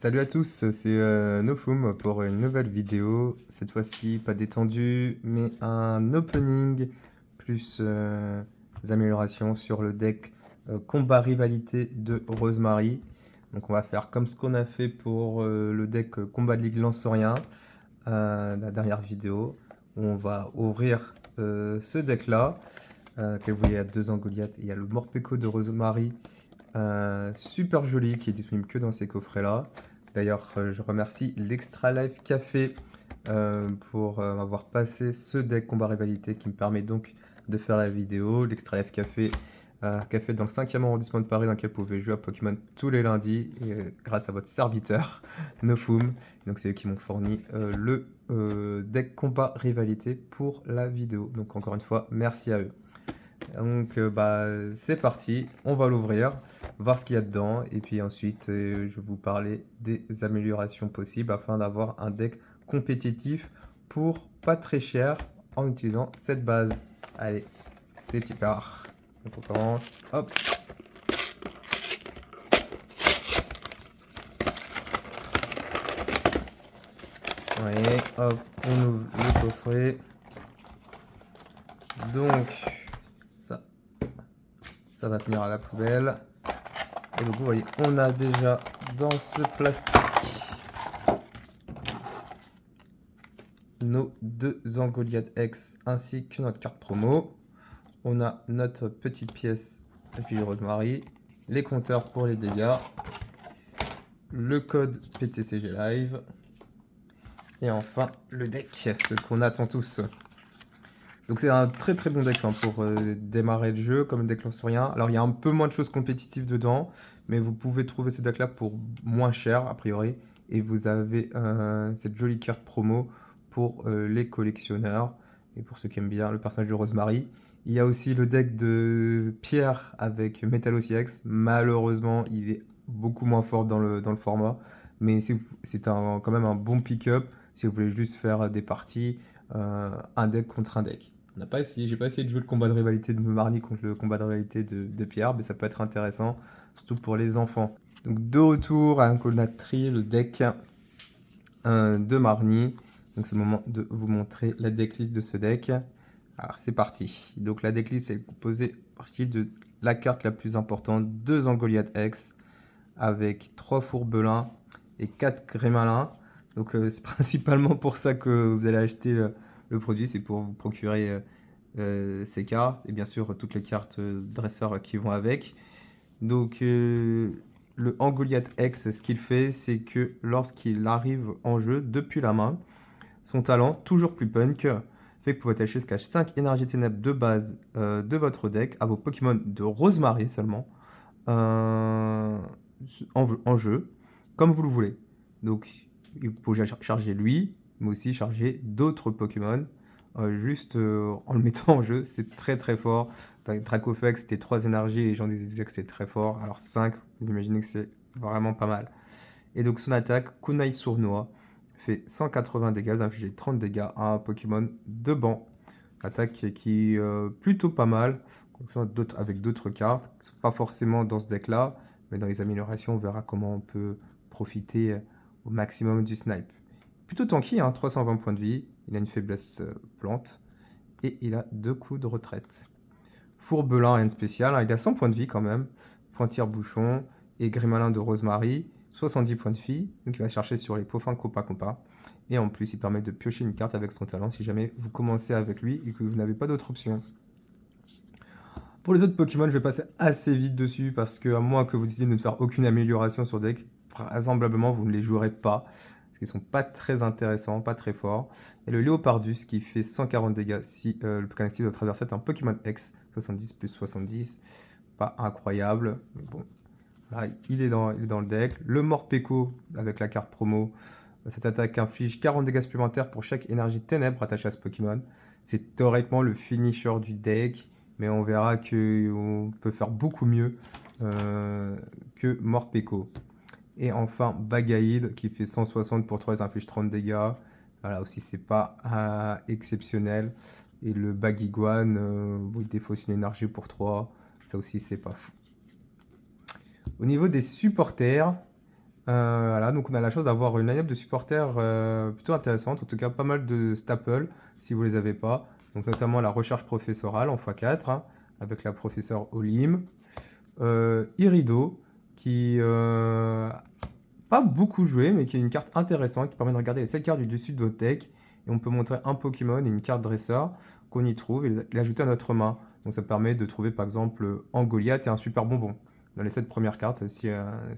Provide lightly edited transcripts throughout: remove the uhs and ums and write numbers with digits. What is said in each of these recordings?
Salut à tous, c'est Nofum pour une nouvelle vidéo. Cette fois-ci, pas détendu, mais un opening plus des améliorations sur le deck combat rivalité de Rosemary. Donc on va faire comme ce qu'on a fait pour le deck combat de Ligue Lance-Rien, la dernière vidéo, où on va ouvrir ce deck-là. Que vous voyez, il y a deux Goliath, il y a le Morpeko de Rosemary, super joli, qui est disponible que dans ces coffrets-là. D'ailleurs, je remercie l'Extra Life Café pour m'avoir passé ce deck combat rivalité qui me permet donc de faire la vidéo. L'Extra Life Café, café dans le 5e arrondissement de Paris, dans lequel vous pouvez jouer à Pokémon tous les lundis, grâce à votre serviteur, Nofum. Donc c'est eux qui m'ont fourni le deck combat rivalité pour la vidéo. Donc encore une fois, merci à eux. Donc c'est parti, on va l'ouvrir, voir ce qu'il y a dedans et puis ensuite je vais vous parler des améliorations possibles afin d'avoir un deck compétitif pour pas très cher en utilisant cette base. Allez, c'est part. Donc on commence, hop. Voyez, hop, on ouvre le coffret. Donc ça va tenir à la poubelle. Et donc vous voyez, on a déjà dans ce plastique nos deux Goliath X ainsi que notre carte promo. On a notre petite pièce de fiche de Rosemary, les compteurs pour les dégâts, le code PTCG Live et enfin le deck, ce qu'on attend tous. Donc c'est un très très bon deck pour démarrer le jeu comme le deck lance-rien. Alors il y a un peu moins de choses compétitives dedans, mais vous pouvez trouver ce deck là pour moins cher a priori. Et vous avez cette jolie carte promo pour les collectionneurs et pour ceux qui aiment bien le personnage de Rosemary. Il y a aussi le deck de Pierre avec Metallociex. Malheureusement, il est beaucoup moins fort dans le format, mais c'est quand même un bon pick-up si vous voulez juste faire des parties, un deck contre un deck. J'ai pas essayé de jouer le combat de rivalité de Marnie contre le combat de rivalité de Pierre, mais ça peut être intéressant, surtout pour les enfants. Donc de retour à un Colnatri, le deck de Marnie. Donc c'est le moment de vous montrer la decklist de ce deck. Alors c'est parti. Donc la decklist est composée partie de la carte la plus importante, 2 Goliath X, avec 3 Fourbelins et 4 Grémalins. Donc c'est principalement pour ça que vous allez acheter le produit, c'est pour vous procurer ces cartes et bien sûr toutes les cartes dresseurs qui vont avec. Donc le Goliath X, ce qu'il fait, c'est que lorsqu'il arrive en jeu depuis la main, son talent, toujours plus punk, fait que vous pouvez attacher jusqu'à 5 énergies ténèbres de base de votre deck à vos Pokémon de Rosemary seulement en jeu, comme vous le voulez. Donc, il faut charger lui, mais aussi charger d'autres Pokémon, juste en le mettant en jeu. C'est très très fort. Dracofex, c'était 3 énergies, et les gens disaient que c'était très fort. Alors 5, vous imaginez que c'est vraiment pas mal. Et donc son attaque, Kunai Sournois, fait 180 dégâts, vous infligez 30 dégâts à un Pokémon de banc. Attaque qui est plutôt pas mal, avec d'autres cartes, qui ne sont pas forcément dans ce deck-là, mais dans les améliorations, on verra comment on peut profiter au maximum du snipe. Plutôt tanky, hein, 320 points de vie, il a une faiblesse plante, et il a 2 coups de retraite. Fourbelin, rien de spécial, hein, il a 100 points de vie quand même, Pointire Bouchon, et Grimalin de Rosemary, 70 points de vie, donc il va chercher sur les Poffins Compa. Et en plus, il permet de piocher une carte avec son talent si jamais vous commencez avec lui et que vous n'avez pas d'autre option. Pour les autres Pokémon, je vais passer assez vite dessus parce que, à moins que vous décidiez de ne faire aucune amélioration sur deck, vraisemblablement vous ne les jouerez pas. Parce qu'ils sont pas très intéressants, pas très forts. Et le Léopardus qui fait 140 dégâts si le Pokémon actif de votre adversaire est un Pokémon X, 70 plus 70. Pas incroyable, mais bon. Là, il est dans le deck. Le Morpeko avec la carte promo. Cette attaque inflige 40 dégâts supplémentaires pour chaque énergie ténèbres attachée à ce Pokémon. C'est théoriquement le finisher du deck, mais on verra qu'on peut faire beaucoup mieux que Morpeko. Et enfin, Bagaïd qui fait 160 pour 3 et inflige 30 dégâts. Voilà, aussi, c'est pas exceptionnel. Et le Bagiguan, il défausse une énergie pour 3. Ça aussi, c'est pas fou. Au niveau des supporters, Voilà, donc on a la chance d'avoir une line-up de supporters plutôt intéressante, en tout cas pas mal de staples si vous les avez pas. Donc notamment la recherche professorale en x4 hein, avec la professeure Olim. Irido qui pas beaucoup joué mais qui est une carte intéressante qui permet de regarder les 7 cartes du dessus de votre deck et on peut montrer un Pokémon et une carte dresseur qu'on y trouve et l'ajouter à notre main. Donc ça permet de trouver par exemple un Goliath et un super bonbon dans les 7 premières cartes si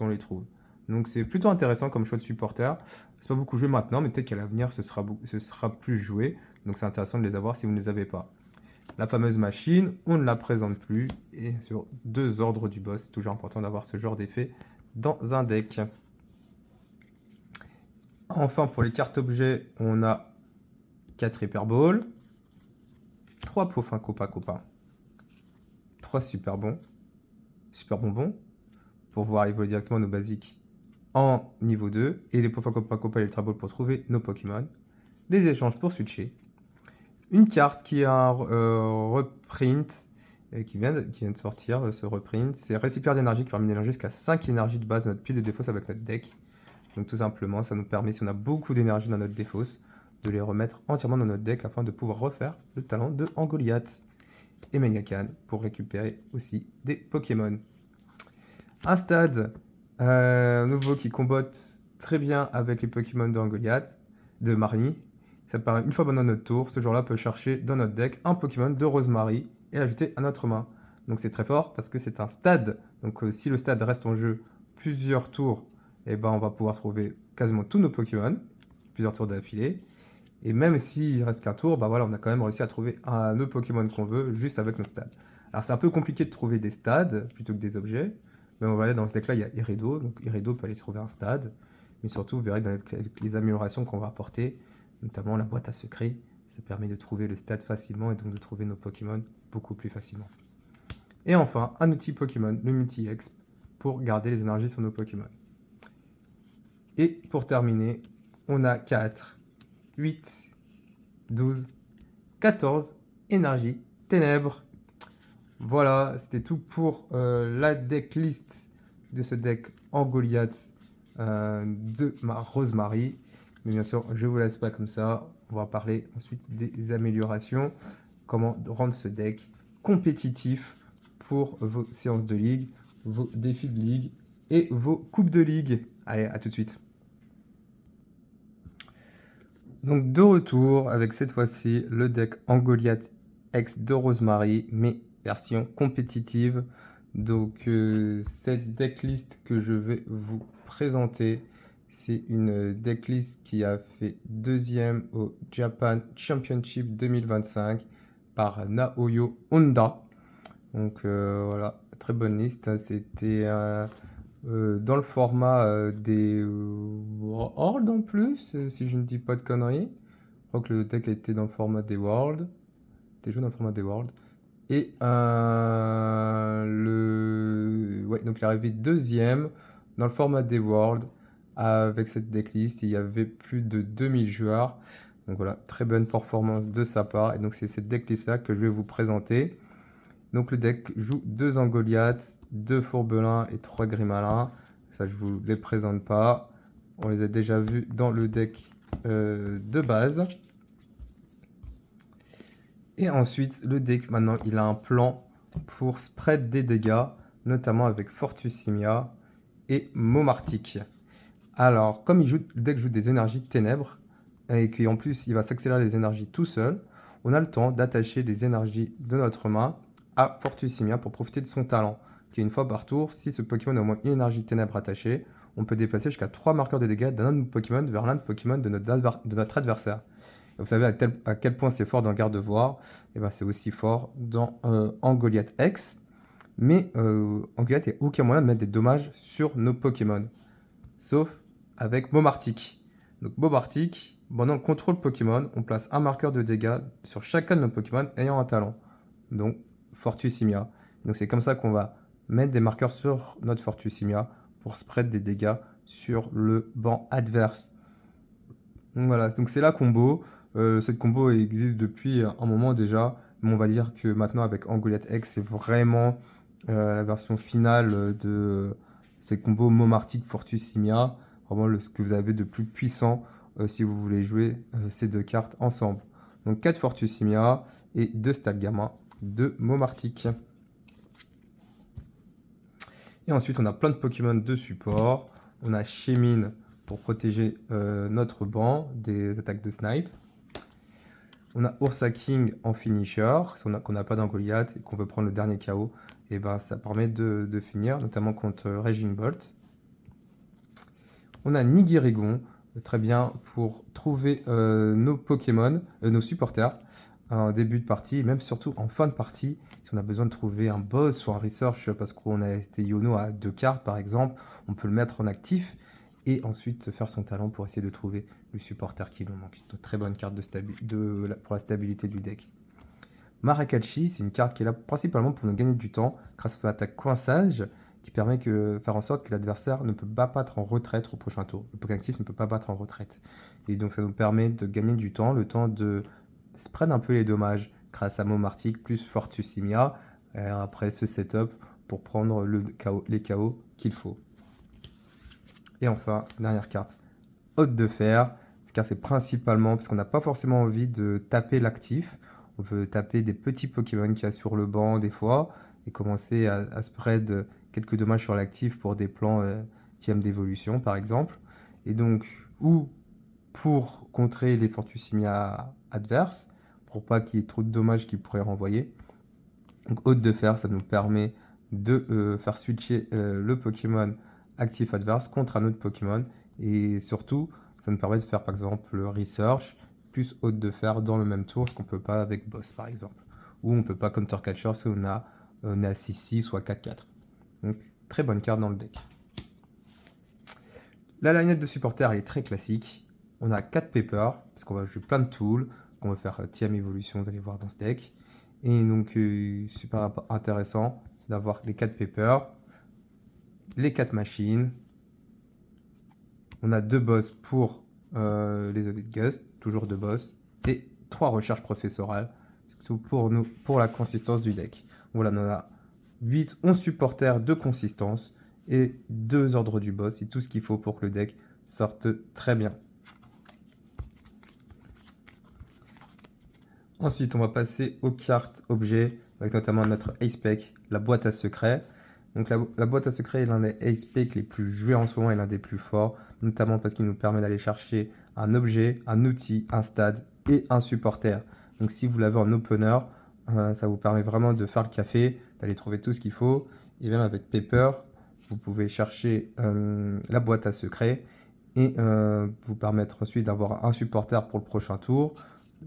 on les trouve. Donc c'est plutôt intéressant comme choix de supporter. C'est pas beaucoup joué maintenant, mais peut-être qu'à l'avenir ce sera plus joué. Donc c'est intéressant de les avoir si vous ne les avez pas. La fameuse machine, on ne la présente plus. Et sur 2 ordres du boss, c'est toujours important d'avoir ce genre d'effet dans un deck. Enfin, pour les cartes objets, on a 4 Hyper Ball, 3 Poffin Copa Copa, 3 Super Bonbons, pour pouvoir évoluer directement nos basiques en niveau 2, et les Poffin Copa Copa et l'Ultra Ball pour trouver nos Pokémon, des échanges pour switcher, une carte qui a un reprint, qui vient de sortir, ce reprint, c'est récipiendaire d'énergie qui permet de mélanger jusqu'à 5 énergies de base de notre pile de défausse avec notre deck. Donc tout simplement, ça nous permet, si on a beaucoup d'énergie dans notre défausse, de les remettre entièrement dans notre deck afin de pouvoir refaire le talent de Angoliath et Megacan pour récupérer aussi des Pokémon. Un stade nouveau qui combotte très bien avec les Pokémon de Angoliath, de Marnie. Ça permet, une fois pendant notre tour, ce joueur-là peut chercher dans notre deck un Pokémon de Rosemary et l'ajouter à notre main. Donc c'est très fort parce que c'est un stade. Donc si le stade reste en jeu plusieurs tours, et ben on va pouvoir trouver quasiment tous nos Pokémon, plusieurs tours d'affilée. Et même s'il reste qu'un tour, bah voilà, on a quand même réussi à trouver un autre Pokémon qu'on veut juste avec notre stade. Alors c'est un peu compliqué de trouver des stades plutôt que des objets, mais on va aller dans ce deck-là, il y a Irido, donc Irido peut aller trouver un stade, mais surtout vous verrez dans les améliorations qu'on va apporter, notamment la boîte à secret, ça permet de trouver le stade facilement et donc de trouver nos Pokémon beaucoup plus facilement. Et enfin, un outil Pokémon, le Multi-Exp, pour garder les énergies sur nos Pokémon. Et pour terminer, on a 4, 8, 12, 14 énergie ténèbres. Voilà, c'était tout pour la decklist de ce deck Angoliath de ma Rosemary. Mais bien sûr, je vous laisse pas comme ça. On va parler ensuite des améliorations. Comment rendre ce deck compétitif pour vos séances de ligue, vos défis de ligue et vos coupes de ligue. Allez, à tout de suite. Donc de retour avec cette fois-ci le deck Angoliath X de Rosemary, mais version compétitive. Donc cette decklist que je vais vous présenter, c'est une decklist qui a fait 2e au Japan Championship 2025 par Naoyo Honda. Donc voilà, très bonne liste. C'était dans le format des Worlds en plus, si je ne dis pas de conneries. Je crois que le deck a été dans le format des Worlds. T'es joué dans le format des Worlds. Et ouais, donc il est arrivé 2e dans le format des Worlds avec cette decklist. Il y avait plus de 2000 joueurs. Donc voilà, très bonne performance de sa part. Et donc c'est cette decklist là que je vais vous présenter. Donc le deck joue 2 Angoliath, 2 Fourbelin et 3 Grimalin. Ça, je vous les présente pas. On les a déjà vus dans le deck de base. Et ensuite, le deck, maintenant, il a un plan pour spread des dégâts, notamment avec Fortusimia et Momartic. Alors, comme le deck joue des énergies ténèbres, et qu'en plus, il va s'accélérer les énergies tout seul, on a le temps d'attacher les énergies de notre main à Fortusimia pour profiter de son talent, qui est une fois par tour, si ce Pokémon a au moins une énergie ténèbres attachée, on peut déplacer jusqu'à 3 marqueurs de dégâts d'un autre Pokémon vers l'un des Pokémon de notre adversaire. Et vous savez à quel point c'est fort dans Gardevoir, et ben c'est aussi fort dans Angoliath X, mais Angoliath, il n'y a aucun moyen de mettre des dommages sur nos Pokémon, sauf avec Momartic. Donc Momartic, pendant le contrôle Pokémon, on place un marqueur de dégâts sur chacun de nos Pokémon ayant un talent. Donc Fortusimia. Donc c'est comme ça qu'on va mettre des marqueurs sur notre Fortusimia pour spread des dégâts sur le banc adverse. Donc voilà, donc c'est la combo. Cette combo existe depuis un moment déjà, mais on va dire que maintenant avec Angoliath X, c'est vraiment la version finale de c'est le combo Momartic Fortus Simia, vraiment ce que vous avez de plus puissant si vous voulez jouer ces deux cartes ensemble. Donc 4 Fortus Simia et 2 Stalgama de Momartic. Et ensuite, on a plein de Pokémon de support. On a Shaymin pour protéger notre banc des attaques de snipe. On a Ursa King en finisher, qu'on n'a pas dans Goliath et qu'on veut prendre le dernier KO. Et ben ça permet de finir, notamment contre Raging Bolt. On a Nigirigon, très bien pour trouver nos Pokémon, nos supporters en début de partie, et même surtout en fin de partie, si on a besoin de trouver un boss ou un research parce qu'on a été Yono à 2 cartes par exemple, on peut le mettre en actif et ensuite faire son talent pour essayer de trouver le supporter qui nous manque. Une très bonne carte pour la stabilité du deck. Marakachi, c'est une carte qui est là principalement pour nous gagner du temps grâce à son attaque coinçage qui permet de faire en sorte que l'adversaire ne peut pas battre en retraite au prochain tour. Le Pokémon actif ne peut pas battre en retraite. Et donc ça nous permet de gagner du temps, le temps de spread un peu les dommages grâce à Momartic plus Fortus Simia après ce setup pour prendre les KO qu'il faut. Et enfin, dernière carte, Hôte de Fer. Cette carte c'est principalement parce qu'on n'a pas forcément envie de taper l'actif. On veut taper des petits Pokémon qu'il y a sur le banc des fois et commencer à spread quelques dommages sur l'actif pour des plans TM d'évolution par exemple. Et donc, ou pour contrer les Fortus Simia adverses, pour pas qu'il y ait trop de dommages qu'ils pourraient renvoyer. Donc Hôte de Fer, ça nous permet de faire switcher le Pokémon actif adverse contre un autre Pokémon. Et surtout, ça nous permet de faire par exemple le Research plus Hôte de Fer dans le même tour, ce qu'on peut pas avec Boss par exemple. Ou on peut pas Counter Catcher si on est à 6-6 ou à 4-4. Donc très bonne carte dans le deck. La lineup de supporters elle est très classique. On a 4 Paper, parce qu'on va jouer plein de tools, qu'on va faire TM évolution, vous allez voir dans ce deck. Et donc super intéressant d'avoir les 4 Paper, les 4 machines. On a 2 boss pour les Ovid Gust, toujours 2 boss, et 3 recherches professorales pour la consistance du deck. Voilà, on a 11 supporters de consistance et 2 ordres du boss, et tout ce qu'il faut pour que le deck sorte très bien. Ensuite, on va passer aux cartes objets, avec notamment notre Ace Pack, la boîte à secrets. Donc la boîte à secrets est l'un des Ace Pack les plus joués en ce moment et l'un des plus forts, notamment parce qu'il nous permet d'aller chercher un objet, un outil, un stade et un supporter. Donc si vous l'avez en opener, ça vous permet vraiment de faire le café, d'aller trouver tout ce qu'il faut. Et même avec Paper, vous pouvez chercher la boîte à secrets et vous permettre ensuite d'avoir un supporter pour le prochain tour.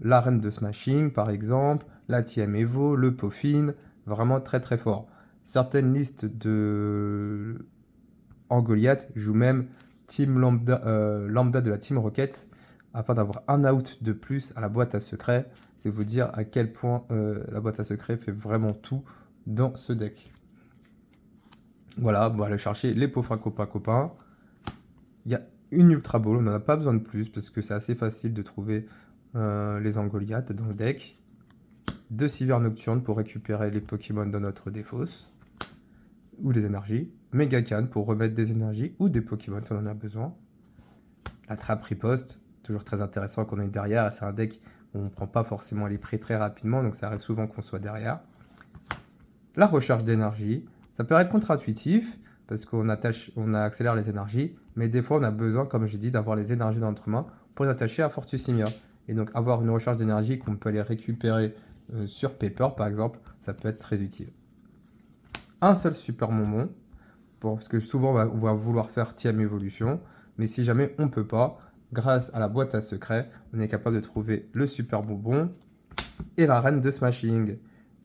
L'arène de Smashing par exemple, la TM Evo, le Poffin, vraiment très très fort. Certaines listes en Goliath jouent même Team lambda de la Team Rocket afin d'avoir un out de plus à la boîte à secret. C'est vous dire à quel point la boîte à secret fait vraiment tout dans ce deck. Voilà, on va aller chercher les Poffins copains. Il y a une Ultra Ball, on n'en a pas besoin de plus parce que c'est assez facile de trouver les Goliath dans le deck. 2 Sivir Nocturne pour récupérer les Pokémon dans notre défausse ou les énergies. Megacan pour remettre des énergies ou des Pokémon si on en a besoin. La trappe riposte, toujours très intéressant qu'on est derrière. C'est un deck où on ne prend pas forcément les prix très rapidement, donc ça arrive souvent qu'on soit derrière. La recherche d'énergie, ça peut être contre-intuitif parce qu'on accélère les énergies, mais des fois on a besoin, comme j'ai dit, d'avoir les énergies dans notre main pour les attacher à Fortus Simia. Et donc avoir une recherche d'énergie qu'on peut aller récupérer sur Paper par exemple, ça peut être très utile. Un seul super bonbon, parce que souvent on va vouloir faire TM évolution, mais si jamais on ne peut pas, grâce à la boîte à secret, on est capable de trouver le super bonbon et la reine de Smashing.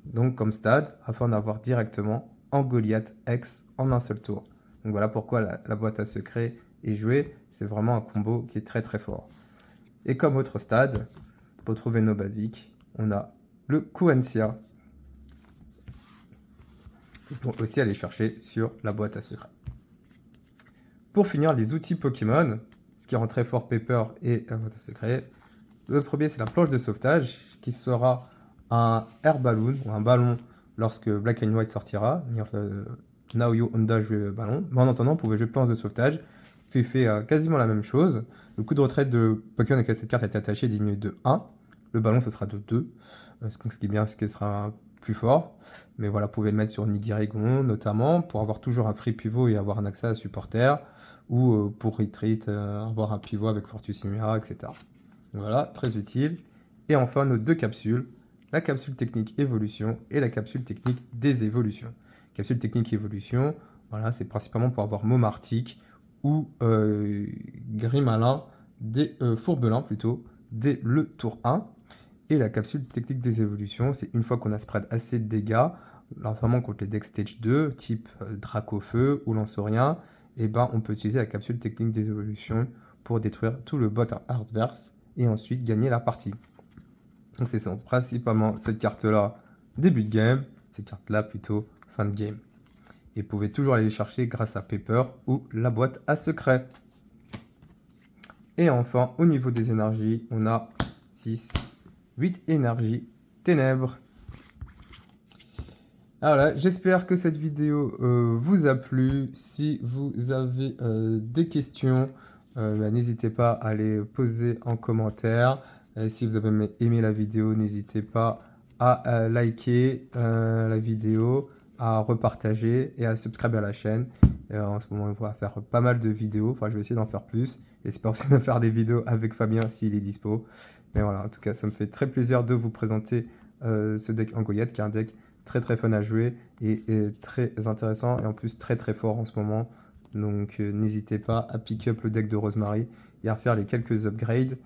Donc comme stade, afin d'avoir directement en Goliath X en un seul tour. Donc voilà pourquoi la boîte à secret est jouée, c'est vraiment un combo qui est très très fort. Et comme autre stade, pour trouver nos basiques, on a le Quentia. Et pour aussi aller chercher sur la boîte à secret. Pour finir, les outils Pokémon, ce qui rend très fort Paper et la boîte à secret. Le premier, c'est la planche de sauvetage, qui sera un air balloon, ou un ballon, lorsque Black and White sortira. Naoyo Honda jouer ballon. Mais en attendant, vous pouvez jouer Pense de sauvetage, qui fait quasiment la même chose. Le coup de retraite de Pokémon avec cette carte est attaché diminue de 1. Le ballon, ce sera de 2. Ce qui est bien, c'est qu'il sera plus fort. Mais voilà, vous pouvez le mettre sur Nigirigon, notamment, pour avoir toujours un free pivot et avoir un accès à supporter. Ou pour retreat, avoir un pivot avec Fortussimia, etc. Voilà, très utile. Et enfin, nos deux capsules. La capsule technique évolution et la capsule technique des évolutions. Capsule technique évolution, voilà, c'est principalement pour avoir Momartic ou Grimalin, Fourbelin plutôt, dès le tour 1. Et la capsule technique des évolutions, c'est une fois qu'on a spread assez de dégâts, notamment contre les decks stage 2, type Dracaufeu ou Lanceurien, et ben on peut utiliser la capsule technique des évolutions pour détruire tout le bot adverse et ensuite gagner la partie. Donc c'est ça, principalement cette carte-là, début de game, cette carte-là plutôt fin de game. Et vous pouvez toujours aller les chercher grâce à Paper ou la boîte à secret. Et enfin, au niveau des énergies, on a 6, 8 énergies ténèbres. Alors là, j'espère que cette vidéo vous a plu. Si vous avez des questions, n'hésitez pas à les poser en commentaire. Si vous avez aimé la vidéo, n'hésitez pas à liker la vidéo, à repartager et à subscriber à la chaîne. En ce moment, on va faire pas mal de vidéos. Enfin, je vais essayer d'en faire plus. J'espère aussi de faire des vidéos avec Fabien s'il est dispo. Mais voilà, en tout cas, ça me fait très plaisir de vous présenter ce deck Angoyette, qui est un deck très très fun à jouer et très intéressant et en plus très très fort en ce moment. Donc n'hésitez pas à pick up le deck de Rosemary et à faire les quelques upgrades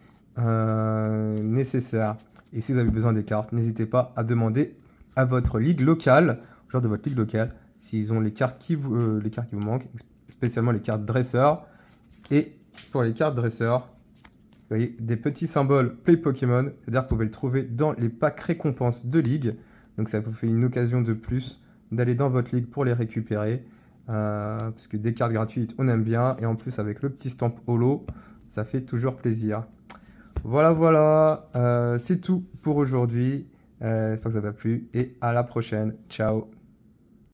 nécessaires. Et si vous avez besoin des cartes, n'hésitez pas à demander à votre ligue locale, au joueur de votre ligue locale, s'ils ont les cartes qui vous manquent, spécialement les cartes dresseurs. Et pour les cartes dresseurs, vous voyez des petits symboles Play Pokémon, c'est-à-dire que vous pouvez le trouver dans les packs récompenses de ligue. Donc ça vous fait une occasion de plus d'aller dans votre ligue pour les récupérer. Parce que des cartes gratuites, on aime bien. Et en plus, avec le petit stamp holo, ça fait toujours plaisir. Voilà. C'est tout pour aujourd'hui. J'espère que ça vous a plu. Et à la prochaine. Ciao.